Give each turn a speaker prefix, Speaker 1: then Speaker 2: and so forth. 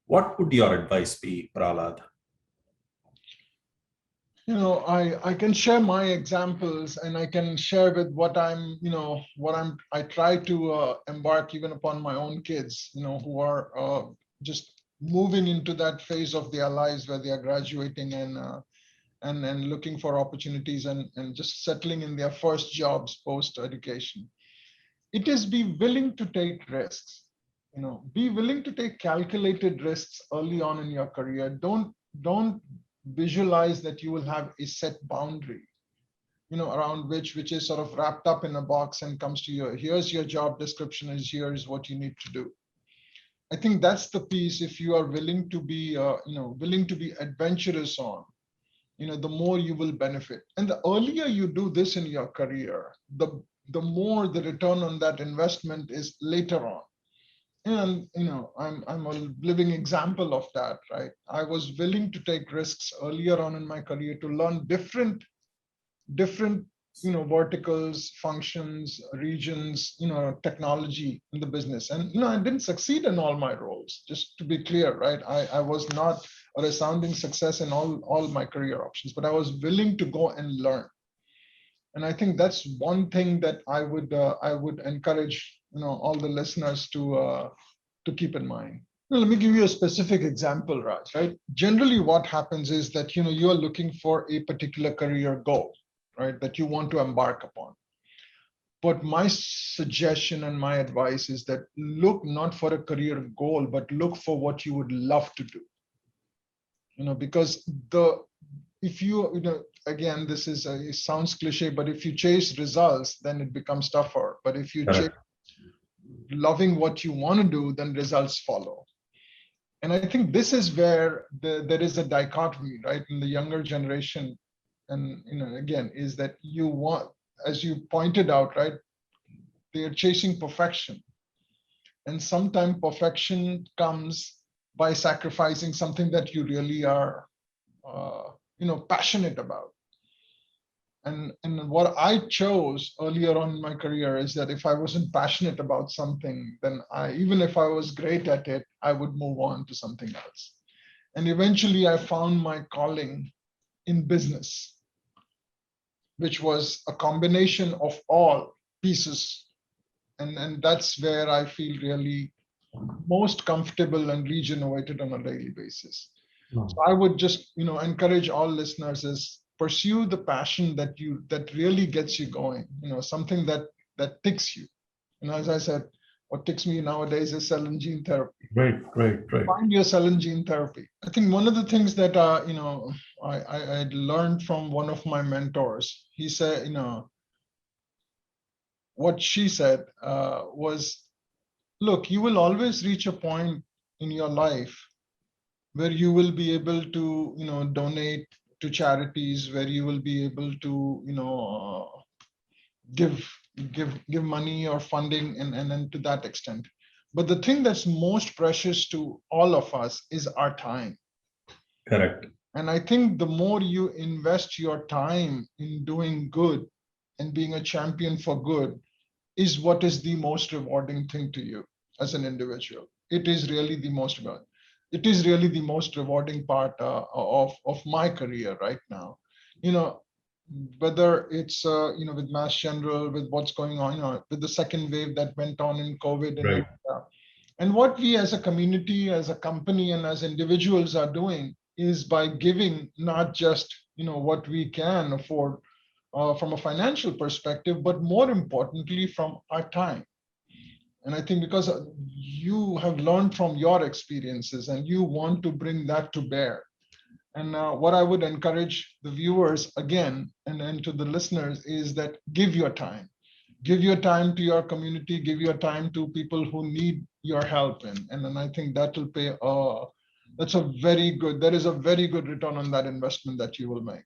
Speaker 1: What would your advice be, Prahlad?
Speaker 2: I can share my examples, and I can share with what I try to embark even upon my own kids, who are just moving into that phase of their lives where they are graduating and looking for opportunities and just settling in their first jobs post education. It is be willing to take risks. Be willing to take calculated risks early on in your career. Don't visualize that you will have a set boundary, around which is sort of wrapped up in a box and comes to you. Here's your job description, is here's what you need to do. I think that's the piece. If you are willing to be willing to be adventurous on, the more you will benefit. And the earlier you do this in your career, the more the return on that investment is later on. And I'm a living example of that, right? I was willing to take risks earlier on in my career to learn different verticals, functions, regions, technology in the business. And I didn't succeed in all my roles, just to be clear, right? I was not a resounding success in all my career options, but I was willing to go and learn. And I think that's one thing that I would encourage all the listeners to keep in mind. Now, let me give you a specific example, Raj. Right? Generally, what happens is that you are looking for a particular career goal, right, that you want to embark upon. But my suggestion and my advice is that look not for a career goal, but look for what you would love to do. Because if you again, this is it sounds cliche, but if you chase results, then it becomes tougher. But if you chase loving what you want to do, then results follow. And I think this is where there is a dichotomy, right, in the younger generation. And again, is that you want, as you pointed out, right, they're chasing perfection. And sometimes perfection comes by sacrificing something that you really are passionate about. And what I chose earlier on in my career is that if I wasn't passionate about something, then even if I was great at it, I would move on to something else. And eventually I found my calling in business, which was a combination of all pieces. And that's where I feel really most comfortable and regenerated on a daily basis. So I would just encourage all listeners is pursue the passion that really gets you going, something that ticks you. As I said, what ticks me nowadays is cell and gene therapy.
Speaker 1: Right.
Speaker 2: Find your cell and gene therapy. I think one of the things that I learned from one of my mentors, he said, what she said was, look, you will always reach a point in your life where you will be able to donate to charities, where you will be able to give money or funding and to that extent. But the thing that's most precious to all of us is our time.
Speaker 1: Correct.
Speaker 2: And I think the more you invest your time in doing good and being a champion for good is what is the most rewarding thing to you as an individual. It is really the most rewarding part of my career right now. Whether it's with Mass General, with what's going on, with the second wave that went on in COVID,
Speaker 1: Right.
Speaker 2: And what we as a community, as a company, and as individuals are doing is by giving not just what we can afford from a financial perspective, but more importantly from our time. And I think because you have learned from your experiences and you want to bring that to bear. And what I would encourage the viewers again and to the listeners is that give your time. Give your time to your community, give your time to people who need your help. And then I think that will pay, there is a very good return on that investment that you will make.